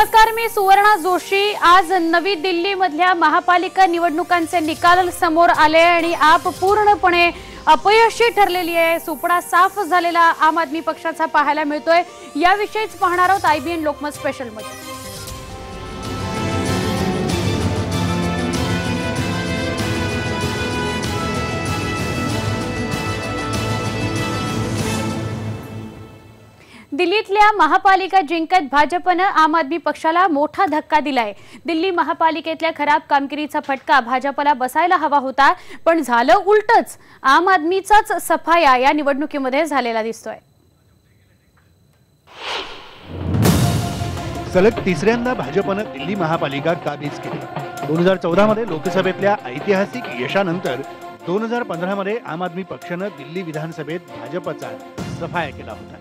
नमस्कार, मी सुवर्णा जोशी। आज नवी दिल्ली मधल्या महापालिका निवडणुकांचे निकाल समोर आले आणि आप पूर्णपणे अपयशी ठरलेली आहे। सुपडा साफ झालेला आम आदमी पक्षाचा पाहायला मिळतोय। याविषयीच पाहणार आहोत IBN लोकमत स्पेशल मध्ये। दिल्लीतल्या महापालिका जिंकत भाजपने आम आदमी पक्षाला मोठा धक्का दिलाय। दिल्ली महापालिकेतल्या खराब कामगिरीचा फटका भाजपला बसायला हवा होता, पण झालं उलटच। आम आदमीचाच सफाया या निवडणुकीमध्ये झालेला दिसतोय। सलग तिसऱ्यांदा भाजपने दिल्ली महापालिका काबीज केली। 2014 मध्ये लोकसभेतल्या ऐतिहासिक यशानंतर 2015 मध्ये आम आदमी पक्षाने दिल्ली विधानसभेत भाजपचा सफाया केला होता।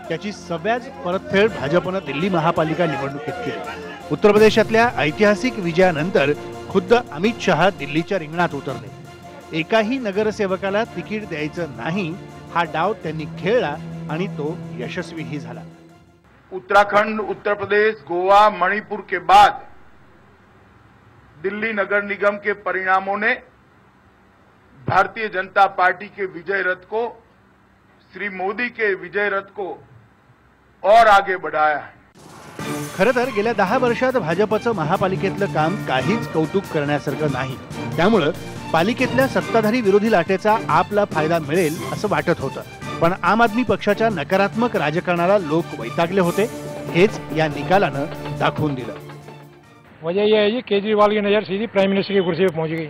त्याची सव्याज परतफेड भाजपने दिल्ली महापालिका निवडणुकीत केली। उत्तर प्रदेशातल्या ऐतिहासिक विजयानंतर खुद्द अमित शहा दिल्लीच्या रिंगणात उतरले। एकाही नगरसेवकाला तिकीट द्यायचं नाही हा डाव त्यांनी खेळला आणि तो यशस्वीही झाला। उत्तराखंड, उत्तर प्रदेश, गोवा, मणिपुर के बाद दिल्ली नगर निगम के परिणामों ने भारतीय जनता पार्टी के विजय रथ को, श्री मोदी के विजय रथ को और आगे बढ़ाया है। खरं तर गेल्या 10 वर्षात भाजपचं महापालिकेतलं काम काहीच कौतुक करण्यासारखं नाही। त्यामुळे पालिकेतल्या सत्ताधारी विरोधी लाटेचा आपला फायदा मिळेल असं वाटत होतं, पण आम आदमी पक्षाच्या नकारात्मक राजकारणाला लोक वैतागले होते। हेच या निकालानं दाखवून दिलं। वजह यह है कि केजरीवाल की नजर सीधी प्राइम मिनिस्टर की कुर्सी पर पहुंच गई।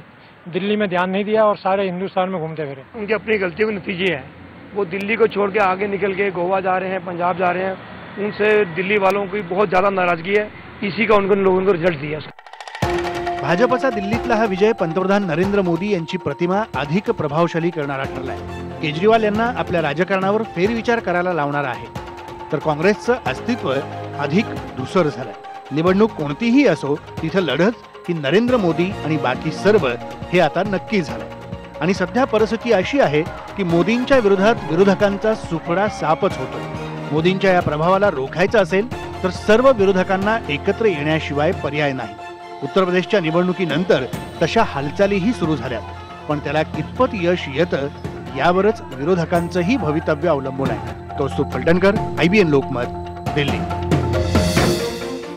दिल्ली में ध्यान नहीं दिया और सारे हिंदुस्तान में घूमते फिरे। उनकी अपनी गलतियों के नतीजे हैं। वो दिल्ली को छोड़ के आगे निकल के गोवा जा रहे हैं, पंजाब जा रहे हैं। उनसे दिल्ली वालों की बहुत ज्यादा नाराजगी है। इसी का उन लोगों को रिजल्ट दिया। भाजपचा दिल्लीतला हा विजय पंतप्रधान नरेंद्र मोदी यांची प्रतिमा अधिक प्रभावशाली करणारा ठरलाय। केजरीवाल यांना आपल्या राजकारणावर फेरविचार करायला लावणार आहे, तर काँग्रेसचं अस्तित्व अधिक धुसर झालंय। निवडणूक कोणतीही असो, तिथे लढत ही नरेंद्र मोदी आणि बाकी सर्व हे आता नक्की झालंय। आणि सध्या परिस्थिती अशी आहे की मोदींच्या विरोधात विरोधकांचा सुपडा साफच होतोय। मोदींच्या या प्रभावाला रोखायचं असेल तर सर्व विरोधकांना एकत्र येण्याशिवाय पर्याय नाही। उत्तर प्रदेशच्या निवडणुकीनंतर तशा हालचालीही सुरू झाल्या, पण त्याला कितपत यश येतं यावरच विरोधकांचंही भवितव्य अवलंबून आहे। कौस्तुभ फलटणकर, IBN लोकमत, दिल्ली।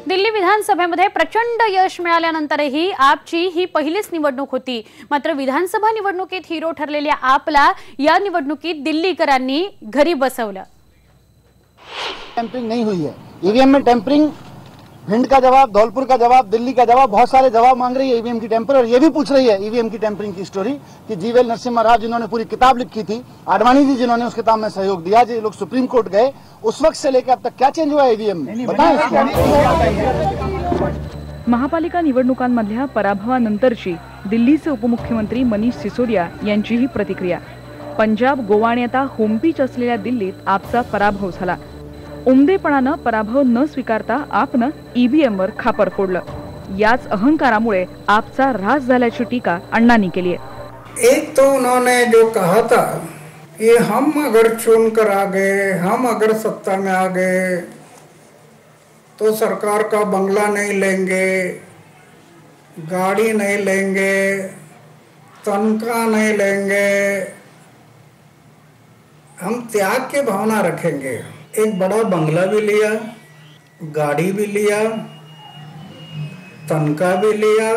दिल्ली विधानसभेमध्ये प्रचंड यश मिळाल्यानंतरही आपची ही पहिलीच निवडणूक होती। मात्र विधानसभा निवडणुकीत हिरो ठरलेल्या आपला या निवडणुकीत दिल्लीकरांनी घरी बसवलं। टेम्परिंग नहीं हुई है। ईवीएम में टेम्परिंग, भिंड का जवाब, धौलपुर का जवाब, दिल्ली का जवाब, बहुत सारे जवाब मांग रही है ईवीएम की टेम्पर। और ये भी पूछ रही है ईवीएम की टेम्परिंग की स्टोरी कि जीवेल नरसिम्हा राव जिन्होंने पूरी किताब लिखी थी, आडवाणी जी जिन्होंने उस किताब में सहयोग दिया, जो लोग सुप्रीम कोर्ट गए, उस वक्त से लेकर अब तक क्या चेंज हुआ है ईवीएम में, बताएं। महापालिका निवडणुकांमधल्या पराभवानंतरची दिल्लीचे उपमुख्यमंत्री मनीष सिसोदिया यांची ही प्रतिक्रिया। पंजाब, गोवा आणि आता होमपिच असलेल्या दिल्लीत आपचा पराभव झाला। उमदेपणानं पराभव न स्वीकारता आपनं ईव्हीएमवर खापर फोडलं। याच अहंकारामुळे आपचा ऱ्हास झाल्याची टीका अण्णांनी केली आहे। एक तो उन्होंने जो कहा था कि हम अगर चुनकर आ गए, हम अगर सत्ता में आ गए तो सरकार का बंगला नहीं लेंगे, गाड़ी नहीं लेंगे, तनख्वाह नहीं लेंगे, हम त्याग की भावना रखेंगे। एक बड़ा बंगला भी लिया, गाड़ी भी लिया, तनख्वाह भी लिया।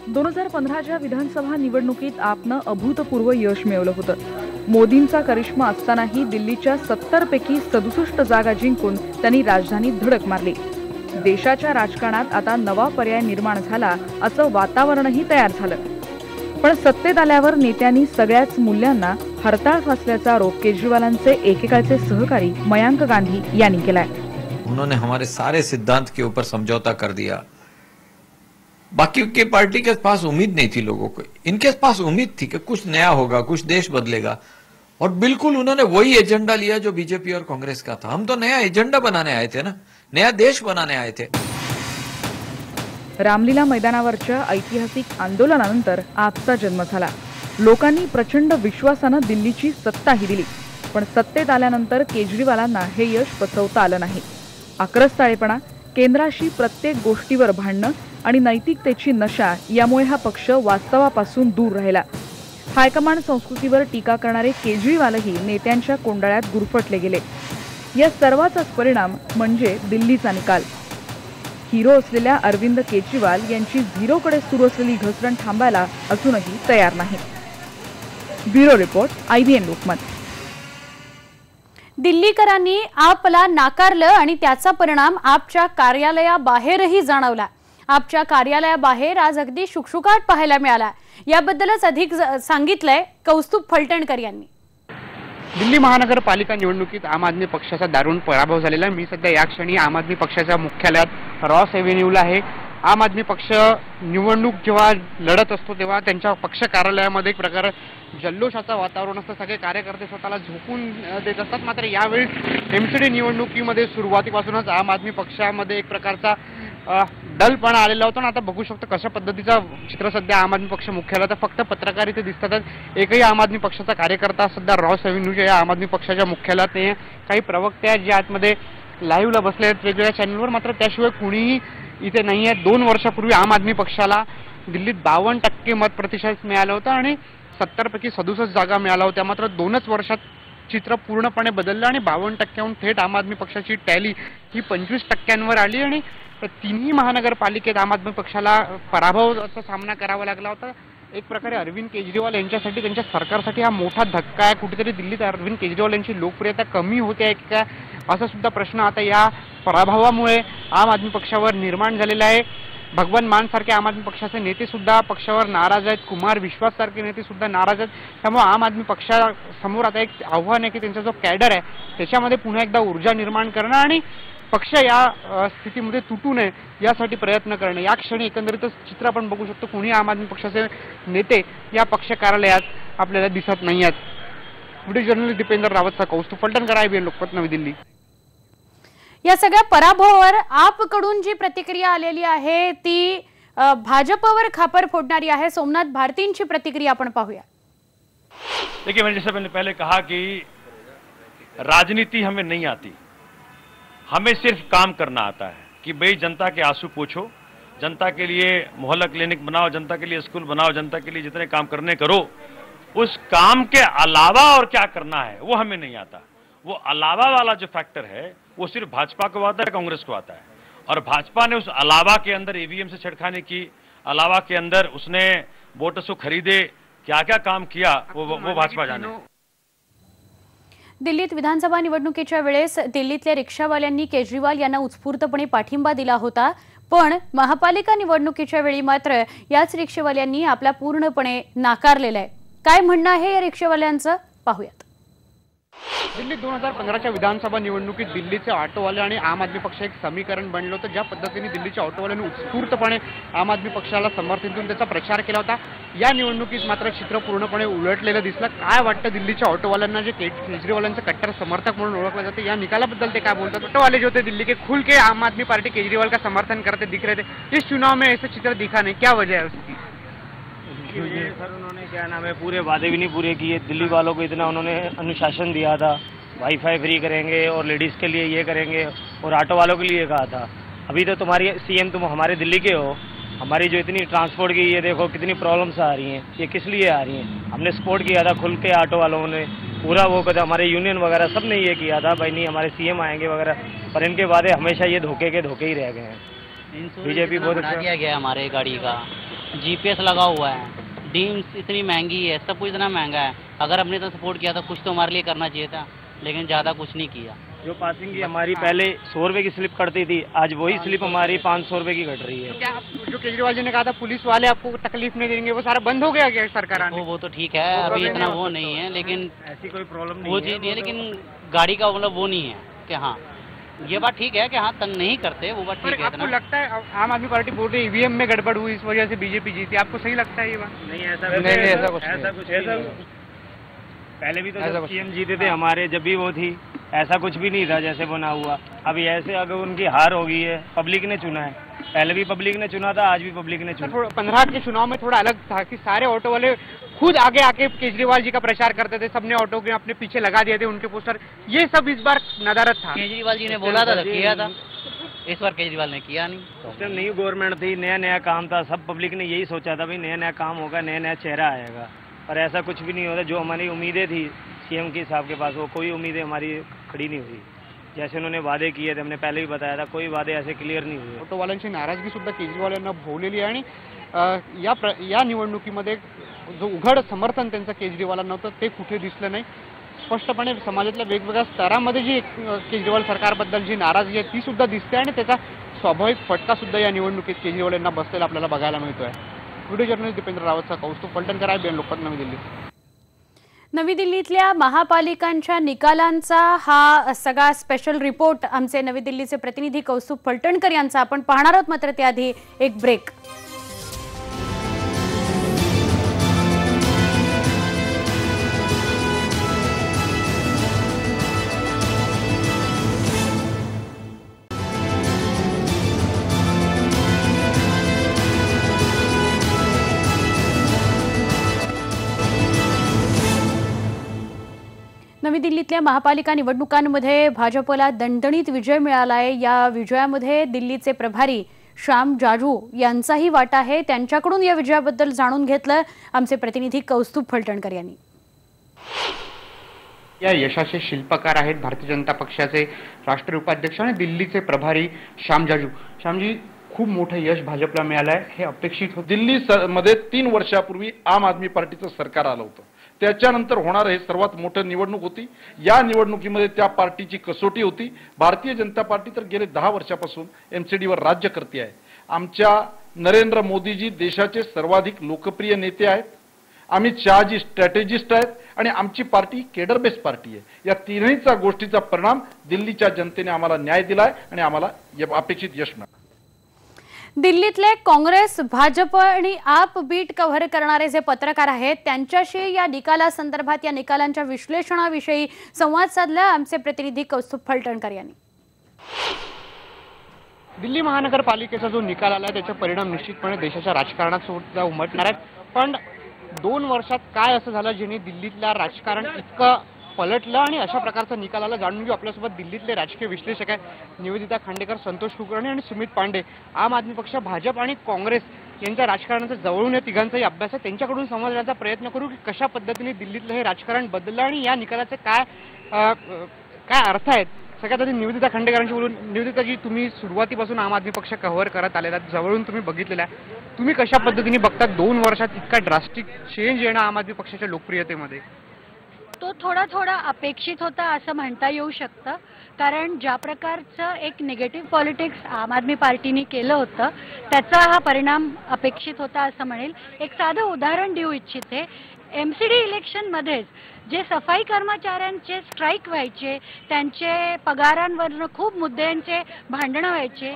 2015च्या विधानसभा निवडणुकीत आपनं अभूतपूर्व यश मिळवलं होतं। मोदींचा करिश्मा असतानाही दिल्लीच्या 70 पैकी 67 जागा जिंकून त्यांनी राजधानीत धडक मारली। देशाच्या राजकारणात आता नवा पर्याय निर्माण झाला असं वातावरणही तयार झालं। पण सत्तेत आल्यावर नेत्यांनी सगळ्याच मूल्यांना हरताळ फासल्याचा आरोप केजरीवालांचे एकेकाळचे सहकारी मयांक गांधी यांनी केलाय। उन्होंने हमारे सारे सिद्धांत के ऊपर समझौता कर दिया। बाकी की पार्टी के पास उम्मीद नहीं थी लोगों को, इनके पास उम्मीद थी कि कुछ नया होगा, कुछ देश बदलेगा, और बिल्कुल उन्होंने वही एजेंडा लिया जो बीजेपी और कांग्रेस का था। हम तो नया एजेंडा बनाने आए थे ना, नया देश बनाने आए थे। रामलीला मैदानावरच्या ऐतिहासिक आंदोलनानंतर आपचा जन्म झाला। लोकांनी प्रचंड विश्वासाने दिल्लीची सत्ताही दिली, पण सत्तेत आल्यानंतर केजरीवालांना हे यश पचवता आलं नाही। आक्रस्ताळेपणा, केंद्राशी प्रत्येक गोष्टीवर भांडणं आणि नैतिकतेची नशा यामुळे हा पक्ष वास्तवापासून दूर राहिला. हायकमांड संस्कृतीवर टीका करणारे केजरीवालही नेत्यांच्या कोंडाळ्यात गुरफटले गेले. या सर्वाचाच परिणाम म्हणजे दिल्लीचा निकाल. हिरो असलेल्या अरविंद केजरीवाल यांची झिरोकडे सुरू असलेली घसरण थांबायला अजूनही तयार नाही. Bureau report, IBN Lokmat. दिल्लीकरांनी आपला नाकारलं आणि त्याचा परिणाम आपच्या कार्यालयाबाहेरही जाणवला. आपच्या कार्यालयाबाहेर आज अगदी शुकशुकाट पाहायला मिळाला. याबद्दलच अधिक सांगितलंय कौस्तुभ फलटणकर यांनी. दिल्ली महानगरपालिका निवडणुकीत आम आदमी पक्षाचा दारुण पराभव झालेला आहे. मी सध्या या क्षणी आम आदमी पक्षाच्या मुख्यालयात रॉस एव्हेन्यूला आहे. आम आदमी पक्ष निवडणूक जेव्हा लढत असतो तेव्हा त्यांच्या पक्ष कार्यालयामध्ये एक प्रकार जल्लोषाचं वातावरण असतं. सगळे कार्यकर्ते स्वतःला झोकून देत असतात. मात्र यावेळी MCD निवडणुकीमध्ये सुरुवातीपासूनच आम आदमी पक्षामध्ये एक प्रकारचा डलपणा आलेला होता. आता बघू शकतो कशा पद्धतीचं चित्र सध्या आम आदमी पक्ष मुख्यालयात. फक्त पत्रकार इथे दिसतातच. एकही आम आदमी पक्षाचा कार्यकर्ता सध्या रॉस एव्हेन्यूच्या या आम आदमी पक्षाच्या मुख्यालयात नाही. काही प्रवक्ते आहेत जे आतमध्ये लाईव्हला बसले आहेत वेगवेगळ्या चॅनलवर. मात्र त्याशिवाय कुणीही इथे नाही आहे. 2 वर्षापूर्वी आम आदमी पक्षाला दिल्लीत 52% मत प्रतिशत मिळालं होतं आणि 70 पैकी 67 जागा मिळाल्या होत्या. मात्र 2च वर्षात चित्र पूर्णपणे बदललं आणि 52%हून थेट आम आदमी पक्षाची टॅली ही 25%वर आली आणि तिन्ही महानगरपालिकेत आम आदमी पक्षाला पराभवाचा सामना करावा लागला होता. एक प्रकारे अरविंद केजरीवाल यांच्यासाठी, त्यांच्या सरकारसाठी हा मोठा धक्का आहे. कुठेतरी दिल्लीत अरविंद केजरीवाल यांची लोकप्रियता कमी होते आहे का असा सुद्धा प्रश्न आता या पराभवामुळे आम आदमी पक्षावर निर्माण झालेला आहे. भगवंत मान सारखे आम आदमी पक्षाचे नेते सुद्धा पक्षावर नाराज आहेत. कुमार विश्वास सारखे नेते सुद्धा नाराज आहेत. त्यामुळे आम आदमी पक्षासमोर आता एक आव्हान आहे की त्यांचा जो कॅडर आहे त्याच्यामध्ये पुन्हा एकदा ऊर्जा निर्माण करणं आणि पक्ष या स्थितीमध्ये तुटू नये यासाठी प्रयत्न करणं. या क्षणी एकंदरीतच चित्र आपण बघू शकतो. कोणी आम आदमी पक्षाचे नेते या पक्ष कार्यालयात आपल्याला दिसत नाही आहेत. व्हिडिओ जर्नलिस्ट दीपेंद्र रावतचा कौस्तुभ फलटणकर, IBN लोकमत, नवी दिल्ली. या सगळ्या पराभवावर आपकडून जी प्रतिक्रिया आलेली आहे ती भाजपवर खापर फोडणारी आहे. सोमनाथ भारतींची प्रतिक्रिया आपण पाहूया. देखिए, मैंने जैसे मैंने पहले कहा कि राजनीति हमें नहीं आती, हमें सिर्फ काम करना आता है कि भाई जनता के आंसू पोंछो, जनता के लिए मोहल्ला क्लिनिक बनाओ, जनता के लिए स्कूल बनाओ, जनता के लिए जितने काम करने करो. उस काम के अलावा और क्या करना है वो हमें नहीं आता. वो अलावा वाला जो फैक्टर है वो सिर्फ भाजपा को आता है, कांग्रेस को आता है. और भाजपा ने उस अलावा के अंदर EVM से छेड़खानी की, अलावा के अंदर उसने वोटर्स को खरीदे, क्या क्या काम किया वो भाजपा जाने. दिल्लीत विधानसभा निवडणुकीच्या वेळेस दिल्लीतल्या रिक्षावाल्यांनी केजरीवाल यांना उत्स्फूर्तपणे पाठिंबा दिला होता. पण महापालिका निवडणुकीच्या वेळी मात्र याच रिक्षावाल्यांनी आपला पूर्णपणे नाकारलेला आहे. काय म्हणणं आहे या रिक्षावाल्यांचं पाहूयात. दिल्लीत 2015च्या विधानसभा निवडणुकीत दिल्लीचे ऑटोवाले आणि आम आदमी पक्ष एक समीकरण बनलं होतं. ज्या पद्धतीने दिल्लीच्या ऑटोवाल्यांनी उत्स्फूर्तपणे आम आदमी पक्षाला समर्थन देऊन त्याचा प्रचार केला होता, या निवडणुकीत मात्र चित्र पूर्णपणे उलटलेलं दिसलं. काय वाटतं दिल्लीच्या ऑटोवाल्यांना, जे केजरीवालांचं कट्टर समर्थक म्हणून ओळखलं जातं, या निकालाबद्दल ते काय बोलतात? ऑटोवाले जो थे दिल्ली के खुल के आम आदमी पार्टी केजरीवाल का समर्थन करते दिख रहे थे. इस चुनाव में ऐसा चित्र दिखा नहीं, क्या वजह है उसकी? सर उन्होंने क्या नाम है पूरे वादे भी नहीं पूरे किए. दिल्ली वालों को इतना उन्होंने अनुशासन दिया था, वाईफाई फ्री करेंगे और लेडीज़ के लिए ये करेंगे और ऑटो वालों के लिए कहा था. अभी तो तुम्हारी CM तुम हमारे दिल्ली के हो, हमारी जो इतनी ट्रांसपोर्ट की ये देखो कितनी प्रॉब्लम्स आ रही हैं, ये किस लिए आ रही हैं? हमने सपोर्ट किया था खुल के, ऑटो वालों ने पूरा वो कदा, हमारे यूनियन वगैरह सब ने ये किया था भाई नहीं हमारे CM आएंगे वगैरह, पर इनके वादे हमेशा ये धोखे के धोखे ही रह गए हैं. बीजेपी बहुत बढ़ा दिया गया हमारे गाड़ी का, GPS लगा हुआ है, डीम्स इतनी महंगी है, सब कुछ इतना महंगा है. अगर हमने तो सपोर्ट किया था कुछ तो हमारे लिए करना चाहिए था, लेकिन ज़्यादा कुछ नहीं किया. जो पासिंग की हमारी पहले 100 रुपये की स्लिप कटती थी, आज वही स्लिप हमारी 500 रुपये की कट रही है. क्या जो केजरीवाल जी ने कहा था पुलिस वाले आपको तकलीफ नहीं देंगे, वो सारा बंद हो गया क्या सरकार? वो तो ठीक है, अभी इतना वो नहीं है, लेकिन ऐसी कोई प्रॉब्लम नहीं वो चीज़ नहीं है. लेकिन गाड़ी का मतलब वो नहीं है कि हाँ ये बात ठीक है कि हाँ तंग नहीं करते, वो बात ठीक है. आपको लगता है आम आदमी पार्टी बोल रही है EVM में गड़बड़ हुई इस वजह से बीजेपी जीती, आपको सही लगता है ये बात? नहीं ऐसा कुछ पहले भी तो जब CM जीते थे हमारे, जब भी वो थी ऐसा कुछ भी नहीं था जैसे बना हुआ. अभी ऐसे अगर उनकी हार हो गई है, पब्लिक ने चुना है, पहले भी पब्लिक ने चुना था, आज भी पब्लिक ने चुना. 15 के चुनाव में थोड़ा अलग था कि सारे ऑटो वाले खुद आगे आके केजरीवाल जी का प्रचार करते थे, सबने ऑटो के अपने पीछे लगा दिए थे उनके पोस्टर. ये सब इस बार नदारत था. केजरीवाल जी ने बोला था, किया था. इस बार केजरीवाल ने किया नहीं। उस टाइम नई गवर्नमेंट थी, नया नया काम था, सब पब्लिक ने यही सोचा था भाई नया नया काम होगा, नया नया चेहरा आएगा, पर ऐसा कुछ भी नहीं होता। जो हमारी उम्मीदें थी सीएम के साहब के पास, वो कोई उम्मीदें हमारी खड़ी नहीं हुई। जैसे उन्होंने वादे किए थे, हमने पहले भी बताया था, कोई वादे ऐसे क्लिअर नाही हुए। ऑटोवाल्यांची नाराजगी सुद्धा केजरीवाल यांना भोवलेली आहे आणि या निवडणुकीमध्ये जो उघड समर्थन त्यांचं केजरीवालांना होतं ते कुठे दिसलं नाही। स्पष्टपणे समाजातल्या वेगवेगळ्या स्तरामध्ये जी केजरीवाल सरकारबद्दल जी नाराजगी आहे ती सुद्धा दिसते आणि त्याचा स्वाभाविक फटका सुद्धा या निवडणुकीत केजरीवाल यांना बसलेला आपल्याला बघायला मिळतोय। व्हिडिओ जर्नलिस्ट दीपेंद्र रावतचा कौस्तुभ फलटणकर, IBN लोकमत, नवी दिल्ली। नवी दिल्लीतल्या महापालिकांच्या निकालांचा हा सगळा स्पेशल रिपोर्ट आमचे नवी दिल्लीचे प्रतिनिधी कौस्तुभ फलटणकर यांचा आपण पाहणार आहोत, मात्र त्याआधी एक ब्रेक। नवी दिल्लीतल्या महापालिका निवडणुकांमध्ये भाजपला दणदणीत विजय मिळाला आहे। या विजयामध्ये दिल्लीचे प्रभारी श्याम जाजू यांचाही वाटा आहे। त्यांच्याकडून या विजयाबद्दल जाणून घेतलं आमचे प्रतिनिधी कौस्तुभ फलटणकर यांनी। या यशाचे शिल्पकार आहेत भारतीय जनता पक्षाचे राष्ट्रीय उपाध्यक्ष आणि दिल्लीचे प्रभारी श्याम जाजू। श्यामजी, खूप मोठं यश भाजपला मिळालं आहे, हे अपेक्षित होतं? दिल्लीमध्ये 3 वर्षापूर्वी आम आदमी पार्टीचं सरकार आलं होतं, त्याच्यानंतर होणार हे सर्वात मोठं निवडणूक होती। या निवडणुकीमध्ये त्या पार्टीची कसोटी होती। भारतीय जनता पार्टी तर गेले 10 वर्षापासून MCDवर राज्य करते आहे। आमच्या नरेंद्र मोदीजी देशाचे सर्वाधिक लोकप्रिय नेते आहेत, अमित शहाजी स्ट्रॅटेजिस्ट आहेत आणि आमची पार्टी केडर बेस पार्टी आहे। या तिन्हीचा गोष्टीचा परिणाम दिल्लीच्या जनतेने आम्हाला न्याय दिलाय आणि आम्हाला अपेक्षित यश मिळालं। दिल्लीतले काँग्रेस, भाजप आणि आप बीट कव्हर करणारे जे पत्रकार आहेत त्यांच्याशी या निकालासंदर्भात, या निकालांच्या विश्लेषणाविषयी संवाद साधला आमचे प्रतिनिधी कौस्तुभ फलटणकर यांनी। दिल्ली महानगरपालिकेचा जो निकाल आला त्याचे परिणाम निश्चितपणे देशाच्या राजकारणात सुद्धा उमटणार आहेत। पण 2 वर्षात काय असं झालं ज्याने दिल्लीतलं राजकारण इतकं पलटलं आणि अशा प्रकारचा निकालाला जाणून घेऊ आपल्यासोबत दिल्लीतले राजकीय विश्लेषक आहेत निवेदिता खांडेकर, संतोष कुलकर्णी आणि सुमित पांडे। आम आदमी पक्ष, भाजप आणि काँग्रेस यांच्या राजकारणाचा जवळून या तिघांचाही अभ्यास आहे। त्यांच्याकडून समजण्याचा प्रयत्न करू की कशा पद्धतीने दिल्लीतलं हे राजकारण बदललं आणि या निकालाचे काय अर्थ आहेत। सगळ्यात आधी निवेदिता खांडेकरांशी बोलून। निवेदिताजी, तुम्ही सुरुवातीपासून आम आदमी पक्ष कव्हर करत आलेला, जवळून तुम्ही बघितलेला आहे, तुम्ही कशा पद्धतीने बघता 2 वर्षात इतका ड्रास्टिक चेंज येणं आम आदमी पक्षाच्या लोकप्रियतेमध्ये? तो थोडा अपेक्षित होता असं म्हणता येऊ शकतं, कारण ज्या प्रकारचं एक निगेटिव्ह पॉलिटिक्स आम आदमी पार्टीने केलं होतं त्याचा हा परिणाम अपेक्षित होता असं म्हणेल। एक साधं उदाहरण देऊ इच्छिते। MCD इलेक्शनमध्येच जे सफाई कर्मचाऱ्यांचे स्ट्राईक व्हायचे, त्यांचे पगारांवरनं खूप मुद्द्यांचे भांडणं व्हायचे,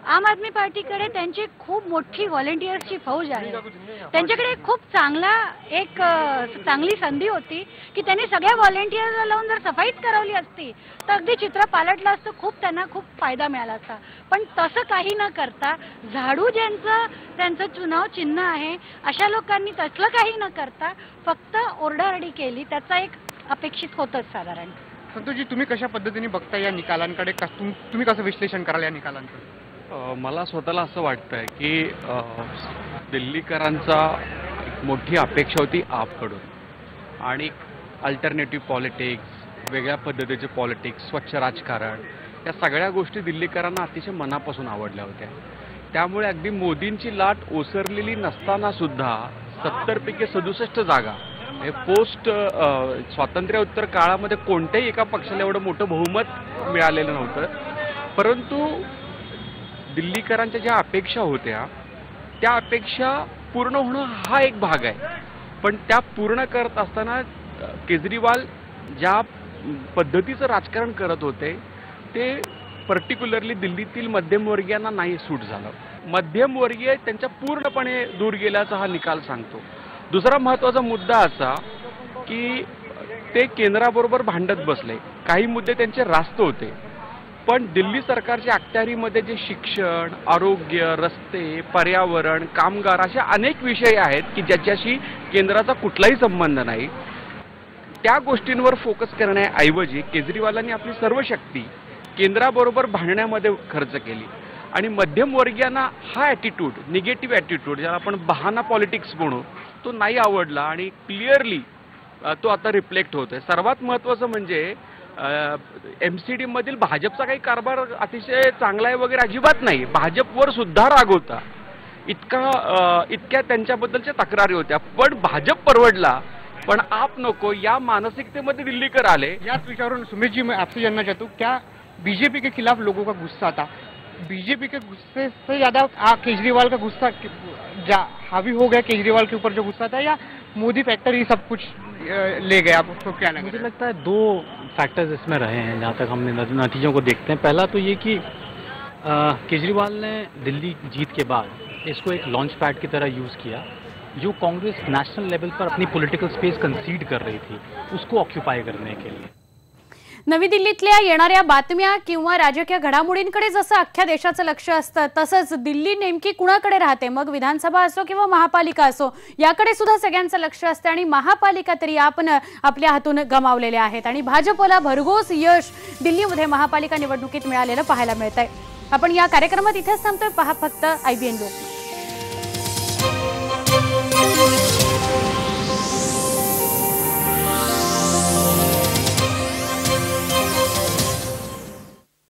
आम आदमी पार्टीकडे त्यांची खूप मोठी व्हॉलेंटियर्सची फौज आहे। त्यांच्याकडे खूप चांगली संधी होती की त्यांनी सगळ्या व्हॉलेंटियर्सला लावून जर सफाईच करवली असती तर अगदी चित्र पालटलं असतं, त्यांना खूप फायदा मिळाला असता। पण तसं काही न करता झाडू त्यांचं चुनाव चिन्ह आहे अशा लोकांनी तसलं काही न करता फक्त ओरडाओरडी केली, त्याचा एक अपेक्षित होतच साधारण। संतोषजी, तुम्ही कशा पद्धतीने बघता या निकालांकडे, तुम्ही कसं विश्लेषण कराल या निकालांचं? मला स्वतःला असं वाटतंय की दिल्लीकरांचा मोठी अपेक्षा होती आपकडून आणि अल्टरनेटिव्ह पॉलिटिक्स, वेगळ्या पद्धतीचे पॉलिटिक्स, स्वच्छ राजकारण, या सगळ्या गोष्टी दिल्लीकरांना अतिशय मनापासून आवडल्या होत्या। त्यामुळे अगदी मोदींची लाट ओसरलेली नसताना सुद्धा 70 पैकी 67 जागा पोस्ट स्वातंत्र्योत्तर काळामध्ये कोणत्याही एका पक्षाला एवढं मोठं बहुमत मिळालेलं नव्हतं। परंतु दिल्लीकरांच्या ज्या अपेक्षा होत्या त्या अपेक्षा पूर्ण होणं हा एक भाग आहे, पण त्या पूर्ण करत असताना केजरीवाल ज्या पद्धतीचं राजकारण करत होते ते पर्टिक्युलरली दिल्लीतील मध्यमवर्गीयांना नाही सूट झालं। मध्यमवर्गीय त्यांच्या पूर्णपणे दूर गेल्याचा हा निकाल सांगतो। दुसरा महत्त्वाचा मुद्दा असा की ते केंद्राबरोबर भांडत बसले, काही मुद्दे त्यांचे रास्त होते, पण दिल्ली सरकारच्या अखत्यारीमध्ये जे शिक्षण, आरोग्य, रस्ते, पर्यावरण, कामगार अशा अनेक विषय आहेत की ज्याच्याशी केंद्राचा कुठलाही संबंध नाही। त्या गोष्टींवर फोकस करण्याऐवजी केजरीवालांनी आपली सर्व शक्ती केंद्राबरोबर भांडण्यामध्ये खर्च केली आणि मध्यमवर्गीयांना हा ॲटिट्यूड, निगेटिव्ह ॲटिट्यूड ज्याला आपण बहाना पॉलिटिक्स म्हणू, तो नाही आवडला आणि क्लिअरली तो आता रिफ्लेक्ट होतोय. सर्वात महत्त्वाचं म्हणजे MCD मधील भाजपचा काही कारभार अतिशय चांगला आहे वगैरे अजिबात नाही. भाजपवर सुद्धा राग होता, इतक्या त्यांच्याबद्दलच्या तक्रारी होत्या, पण भाजप परवडला पण आप नको या मानसिकतेमध्ये दिल्लीकर आले. याच विचारून सुमित जी, मैं आपसे जानना चाहता हूँ, क्या बीजेपी के खिलाफ लोगों का गुस्सा था? बीजेपी के गुस्से से ज्यादा केजरीवाल का गुस्सा हावी हो गया केजरीवाल के ऊपर जो गुस्सा था, या मोदी फैक्टर ही सब कुछ ले गया? आपको क्या लगा? मुझे लगता है दो फैक्टर्स इसमें रहे हैं जहाँ तक हमने नतीजों को देखते हैं. पहला तो ये कि केजरीवाल ने दिल्ली जीत के बाद इसको एक लॉन्च पैड की तरह यूज़ किया. जो कांग्रेस नेशनल लेवल पर अपनी पॉलिटिकल स्पेस कंसीड कर रही थी उसको ऑक्युपाई करने के लिए. नवी दिल्लीतल्या येणाऱ्या बातम्या किंवा राजकीय घडामोडींकडे जसं अख्ख्या देशाचं लक्ष असतं, तसंच दिल्ली नेमकी कुणाकडे राहते, मग विधानसभा असो किंवा महापालिका असो, याकडे सुद्धा सगळ्यांचं लक्ष असतं. आणि महापालिका तरी आपण आपल्या हातून गमावलेल्या आहेत आणि भाजपला भरघोस यश दिल्लीमध्ये महापालिका निवडणुकीत मिळालेलं पाहायला मिळतंय. आपण या कार्यक्रमात इथेच थांबतोय. पहा फक्त IBN लोक.